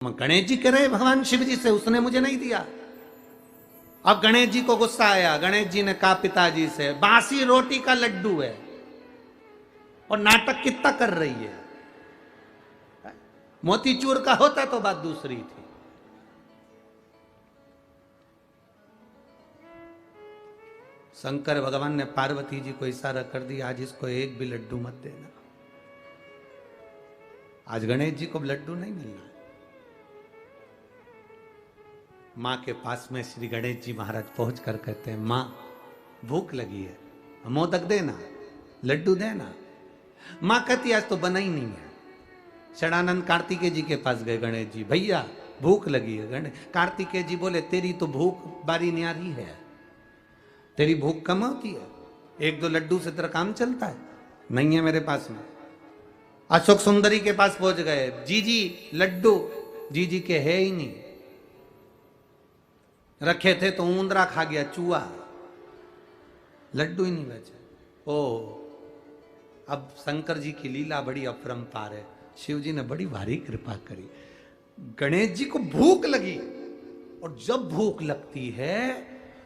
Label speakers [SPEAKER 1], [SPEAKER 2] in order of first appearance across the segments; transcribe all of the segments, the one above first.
[SPEAKER 1] गणेश जी कह रहे भगवान शिव जी से, उसने मुझे नहीं दिया। अब गणेश जी को गुस्सा आया। गणेश जी ने कहा पिताजी से, बासी रोटी का लड्डू है और नाटक कितना कर रही है। मोतीचूर का होता तो बात दूसरी थी। शंकर भगवान ने पार्वती जी को इशारा कर दिया, आज इसको एक भी लड्डू मत देना। आज गणेश जी को लड्डू नहीं मिलना। मां के पास में श्री गणेश जी महाराज पहुंच कर कहते हैं, मां भूख लगी है, मोदक देना, लड्डू देना। मां कहती आज तो बना ही नहीं है। षडानंद कार्तिकेय जी के पास गए गणेश जी, भैया भूख लगी है। गणेश कार्तिकेय जी बोले, तेरी तो भूख बारी न्यारी है, तेरी भूख कम होती है, एक दो लड्डू से तेरा काम चलता है, नहीं है मेरे पास में। अशोक सुंदरी के पास पहुंच गए, जी लड्डू, जी के है ही नहीं, रखे थे तो ऊंदरा खा गया, चूहा, लड्डू ही नहीं बचे। ओ अब शंकर जी की लीला बड़ी अपरंपार है। शिव जी ने बड़ी भारी कृपा करी। गणेश जी को भूख लगी, और जब भूख लगती है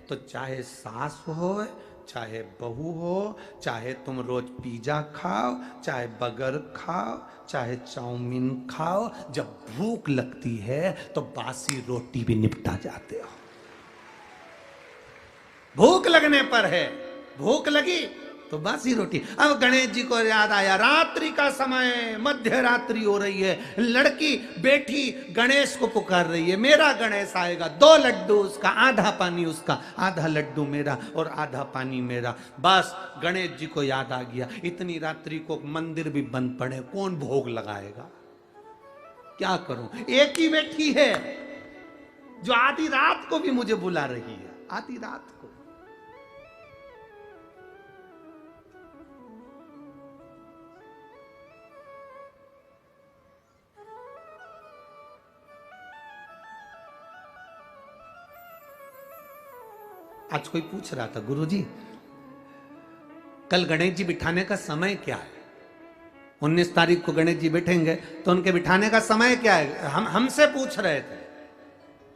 [SPEAKER 1] तो चाहे सास हो, चाहे बहू हो, चाहे तुम रोज पिज्जा खाओ, चाहे बर्गर खाओ, चाहे चाउमीन खाओ, जब भूख लगती है तो बासी रोटी भी निपटा जाते हो। भूख लगने पर है, भूख लगी तो बासी रोटी। अब गणेश जी को याद आया, रात्रि का समय, मध्य रात्रि हो रही है, लड़की बेटी गणेश को पुकार रही है, मेरा गणेश आएगा, 2 लड्डू उसका, आधा पानी उसका, आधा लड्डू मेरा और आधा पानी मेरा। बस गणेश जी को याद आ गया, इतनी रात्रि को मंदिर भी बंद पड़े, कौन भोग लगाएगा, क्या करूं। एक ही बेटी है जो आधी रात को भी मुझे बुला रही है, आधी रात को। आज कोई पूछ रहा था, गुरुजी कल गणेश जी बिठाने का समय क्या है? 19 तारीख को गणेश जी बैठेंगे तो उनके बिठाने का समय क्या है? हमसे पूछ रहे थे।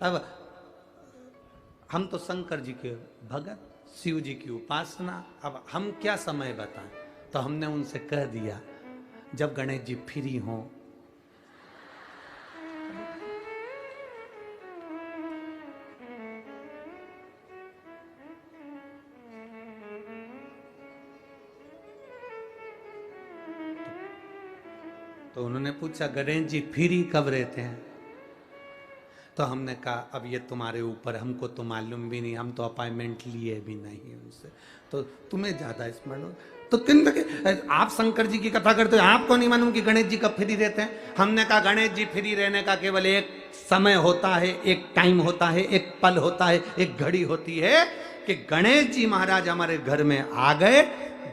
[SPEAKER 1] अब हम तो शंकर जी के भगत, शिव जी की उपासना, अब हम क्या समय बताएं? तो हमने उनसे कह दिया, जब गणेश जी फ्री हों, तो उन्होंने पूछा गणेश जी फ्री कब रहते हैं? तो हमने कहा अब ये तुम्हारे ऊपर, हमको तो मालूम भी नहीं, हम तो अपॉइंटमेंट लिए भी नहीं उनसे, तो तुम्हें ज्यादा स्मरण हो। तो किन आप शंकर जी की कथा करते हो, आपको नहीं मालूम कि गणेश जी कब फ्री रहते हैं? हमने कहा गणेश जी फ्री रहने का केवल एक समय होता है, एक टाइम होता है, एक पल होता है, एक घड़ी होती है कि गणेश जी महाराज हमारे घर में आ गए।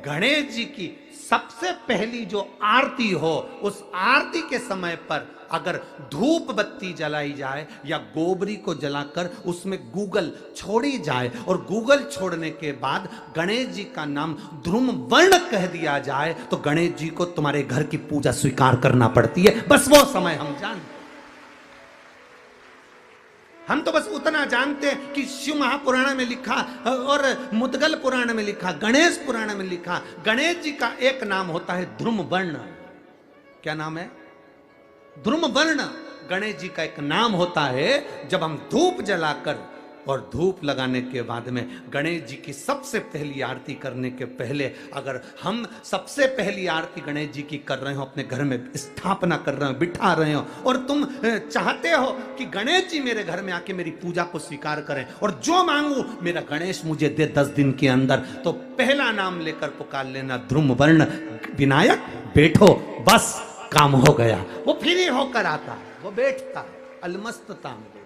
[SPEAKER 1] गणेश जी की सबसे पहली जो आरती हो, उस आरती के समय पर अगर धूप बत्ती जलाई जाए या गोबरी को जलाकर उसमें गूगल छोड़ी जाए और गूगल छोड़ने के बाद गणेश जी का नाम ध्रुम वर्ण कह दिया जाए, तो गणेश जी को तुम्हारे घर की पूजा स्वीकार करना पड़ती है। बस वो समय हम जानते। हम तो बस उतना जानते हैं कि शिव महापुराण में लिखा और मुद्गल पुराण में लिखा, गणेश पुराण में लिखा, गणेश जी का एक नाम होता है ध्रुम वर्ण। क्या नाम है? ध्रुम वर्ण गणेश जी का एक नाम होता है। जब हम धूप जलाकर और धूप लगाने के बाद में गणेश जी की सबसे पहली आरती करने के पहले, अगर हम सबसे पहली आरती गणेश जी की कर रहे हो, अपने घर में स्थापना कर रहे हो, बिठा रहे हो, और तुम चाहते हो कि गणेश जी मेरे घर में आके मेरी पूजा को स्वीकार करें और जो मांगू मेरा गणेश मुझे दे 10 दिन के अंदर, तो पहला नाम लेकर पुकार लेना, ध्रुम वर्ण विनायक बैठो, बस काम हो गया। वो फ्री होकर आता है, वो बैठता है अलमस्तता में बैठता।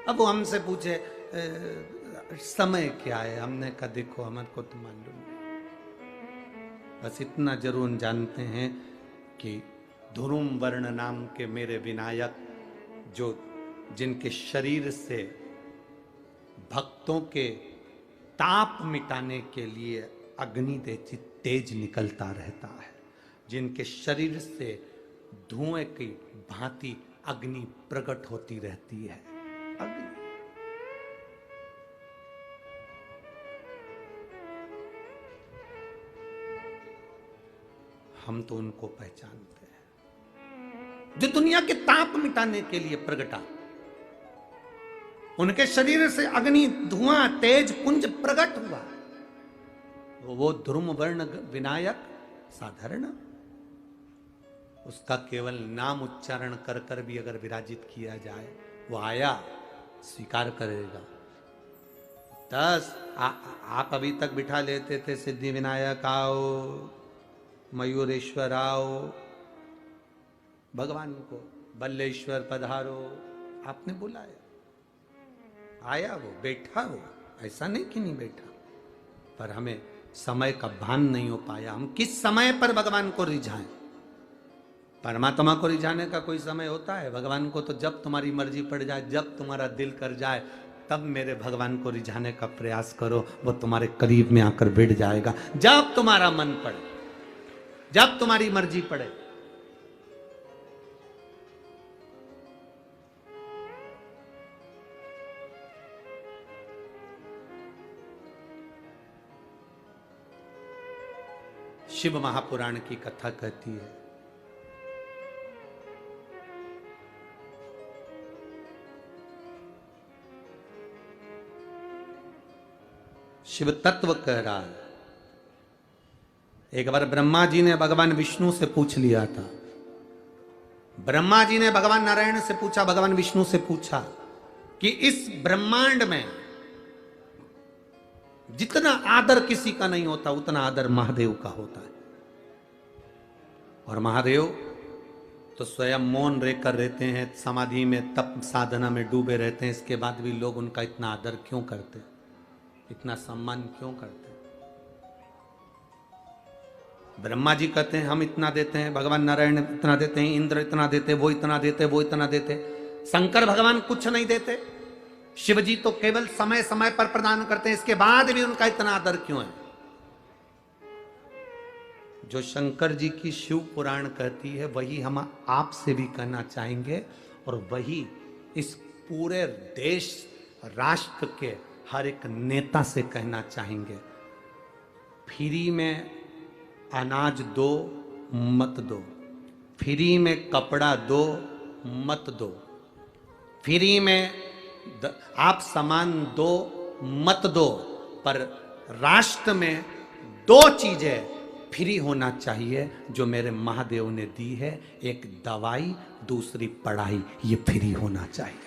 [SPEAKER 1] अब वो हमसे पूछे समय क्या है? हमने कहा देखो हमारे को तो मालूम नहीं, बस इतना जरूर जानते हैं कि ध्रुम वर्ण नाम के मेरे विनायक, जो जिनके शरीर से भक्तों के ताप मिटाने के लिए अग्नि तेज निकलता रहता है, जिनके शरीर से धुएं की भांति अग्नि प्रकट होती रहती है। अग्नि हम तो उनको पहचानते हैं जो दुनिया के ताप मिटाने के लिए प्रगटा। उनके शरीर से अग्नि धुआं तेज पुंज प्रकट हुआ। वो ध्रुम वर्ण विनायक साधारण, उसका केवल नाम उच्चारण कर कर भी अगर विराजित किया जाए, वो आया स्वीकार करेगा। 10 आप अभी तक बिठा लेते थे सिद्धि विनायक आओ, मयूरेश्वर आओ, भगवान को बल्लेश्वर पधारो, आपने बुलाया, आया वो, बैठा वो, ऐसा नहीं कि नहीं बैठा, पर हमें समय का भान नहीं हो पाया। हम किस समय पर भगवान को रिझाएं? परमात्मा को रिझाने का कोई समय होता है? भगवान को तो जब तुम्हारी मर्जी पड़ जाए, जब तुम्हारा दिल कर जाए, तब मेरे भगवान को रिझाने का प्रयास करो, वो तुम्हारे करीब में आकर बैठ जाएगा। जब तुम्हारा मन पड़े, जब तुम्हारी मर्जी पड़े। शिव महापुराण की कथा कहती है, शिव तत्व कह रहा है। एक बार ब्रह्मा जी ने भगवान विष्णु से पूछ लिया था। ब्रह्मा जी ने भगवान नारायण से पूछा, भगवान विष्णु से पूछा कि इस ब्रह्मांड में जितना आदर किसी का नहीं होता, उतना आदर महादेव का होता है। और महादेव तो स्वयं मौन रहकर रहते हैं, समाधि में तप साधना में डूबे रहते हैं, इसके बाद भी लोग उनका इतना आदर क्यों करते, इतना सम्मान क्यों करते? ब्रह्मा जी कहते हैं हम इतना देते हैं, भगवान नारायण इतना देते हैं, इंद्र इतना देते, वो इतना देते, वो इतना देते। शंकर भगवान कुछ नहीं देते। शिव जी तो केवल समय समय पर प्रदान करते हैं, इसके बाद भी उनका इतना आदर क्यों है? जो शंकर जी की शिव पुराण कहती है, वही हम आपसे भी कहना चाहेंगे, और वही इस पूरे देश राष्ट्र के हर एक नेता से कहना चाहेंगे। फ्री में अनाज दो मत दो, फ्री में कपड़ा दो मत दो, फ्री में आप सामान दो मत दो, पर राष्ट्र में 2 चीजें फ्री होना चाहिए जो मेरे महादेव ने दी है। एक दवाई, दूसरी पढ़ाई, ये फ्री होना चाहिए।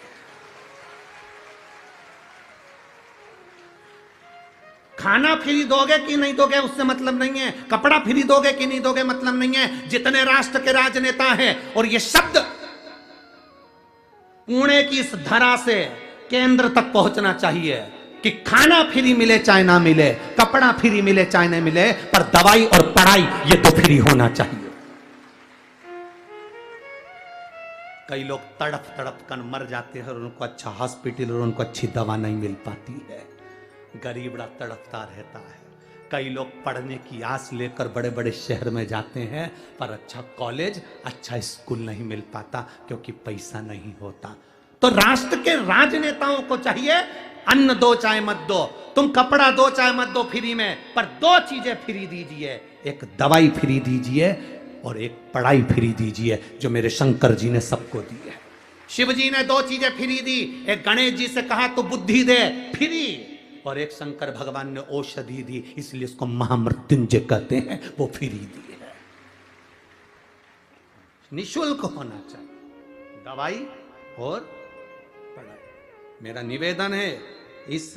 [SPEAKER 1] खाना फ्री दोगे कि नहीं दोगे उससे मतलब नहीं है, कपड़ा फ्री दोगे कि नहीं दोगे मतलब नहीं है। जितने राष्ट्र के राजनेता हैं, और ये शब्द पुणे की इस धरा से केंद्र तक पहुंचना चाहिए कि खाना फ्री मिले चाहे ना मिले, कपड़ा फ्री मिले चाहे ना मिले, पर दवाई और पढ़ाई ये तो फ्री होना चाहिए। कई लोग तड़प तड़प कर मर जाते हैं और उनको अच्छा हॉस्पिटल और उनको अच्छी दवा नहीं मिल पाती है। गरीबड़ा तड़पता रहता है। कई लोग पढ़ने की आस लेकर बड़े बड़े शहर में जाते हैं, पर अच्छा कॉलेज, अच्छा स्कूल नहीं मिल पाता क्योंकि पैसा नहीं होता। तो राष्ट्र के राजनेताओं को चाहिए, अन्न दो चाहे मत दो, तुम कपड़ा दो चाहे मत दो फ्री में, पर 2 चीजें फ्री दीजिए। एक दवाई फ्री दीजिए और एक पढ़ाई फ्री दीजिए, जो मेरे शंकर जी ने सबको दी है। शिव जी ने 2 चीजें फ्री दी। एक गणेश जी से कहा तो बुद्धि दे, फ्री, और एक शंकर भगवान ने औषधि दी, इसलिए इसको महामृत्युंजय कहते हैं, वो फ्री दी है। निःशुल्क होना चाहिए दवाई और पढ़ाई। मेरा निवेदन है, इस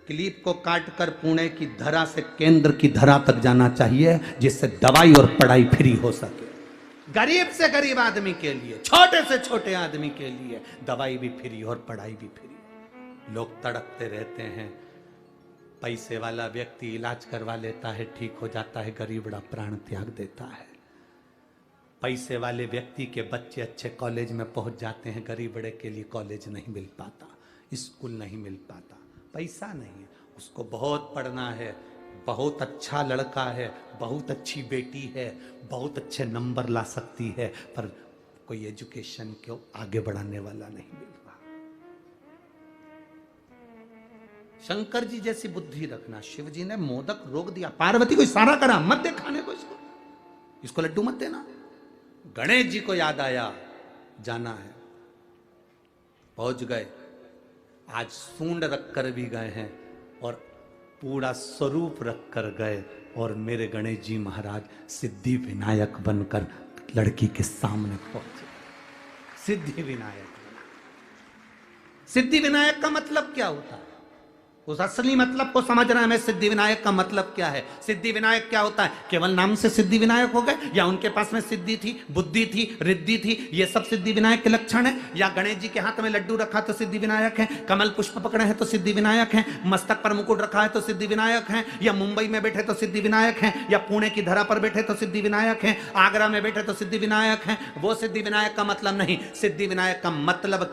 [SPEAKER 1] क्लिप को काटकर पुणे की धरा से केंद्र की धरा तक जाना चाहिए, जिससे दवाई और पढ़ाई फ्री हो सके। गरीब से गरीब आदमी के लिए, छोटे से छोटे आदमी के लिए दवाई भी फ्री और पढ़ाई भी फ्री। लोग तड़पते रहते हैं। पैसे वाला व्यक्ति इलाज करवा लेता है, ठीक हो जाता है, गरीबड़ा प्राण त्याग देता है। पैसे वाले व्यक्ति के बच्चे अच्छे कॉलेज में पहुंच जाते हैं, गरीबड़े के लिए कॉलेज नहीं मिल पाता, स्कूल नहीं मिल पाता, पैसा नहीं है। उसको बहुत पढ़ना है, बहुत अच्छा लड़का है, बहुत अच्छी बेटी है, बहुत अच्छे नंबर ला सकती है, पर कोई एजुकेशन क्यों आगे बढ़ाने वाला नहीं मिल रहा। शंकर जी जैसी बुद्धि रखना। शिव जी ने मोदक रोक दिया, पार्वती को इशारा करा मत दे खाने को, इसको लड्डू मत देना। गणेश जी को याद आया जाना है, पहुंच गए। आज सूंड रखकर भी गए हैं और पूरा स्वरूप रखकर गए, और मेरे गणेश जी महाराज सिद्धि विनायक बनकर लड़की के सामने पहुंचे। सिद्धि विनायक। सिद्धि विनायक का मतलब क्या होता है? उस असली मतलब को समझना हमें। सिद्धि विनायक का मतलब क्या है? सिद्धि विनायक क्या होता है? केवल नाम से सिद्धि विनायक हो गए, या उनके पास में सिद्धि थी, बुद्धि थी, रिद्धि थी, ये सब सिद्धि विनायक के लक्षण है? या गणेश जी के हाथ में लड्डू रखा तो सिद्धि विनायक है, कमल पुष्प पकड़े हैं तो सिद्धि विनायक है, मस्तक पर मुकुट रखा है तो सिद्धि विनायक है, या मुंबई में बैठे तो सिद्धि विनायक है, या पुणे की धरा पर बैठे तो सिद्धि विनायक है, आगरा में बैठे तो सिद्धि विनायक है? वो सिद्धि विनायक का मतलब नहीं। सिद्धि विनायक का मतलब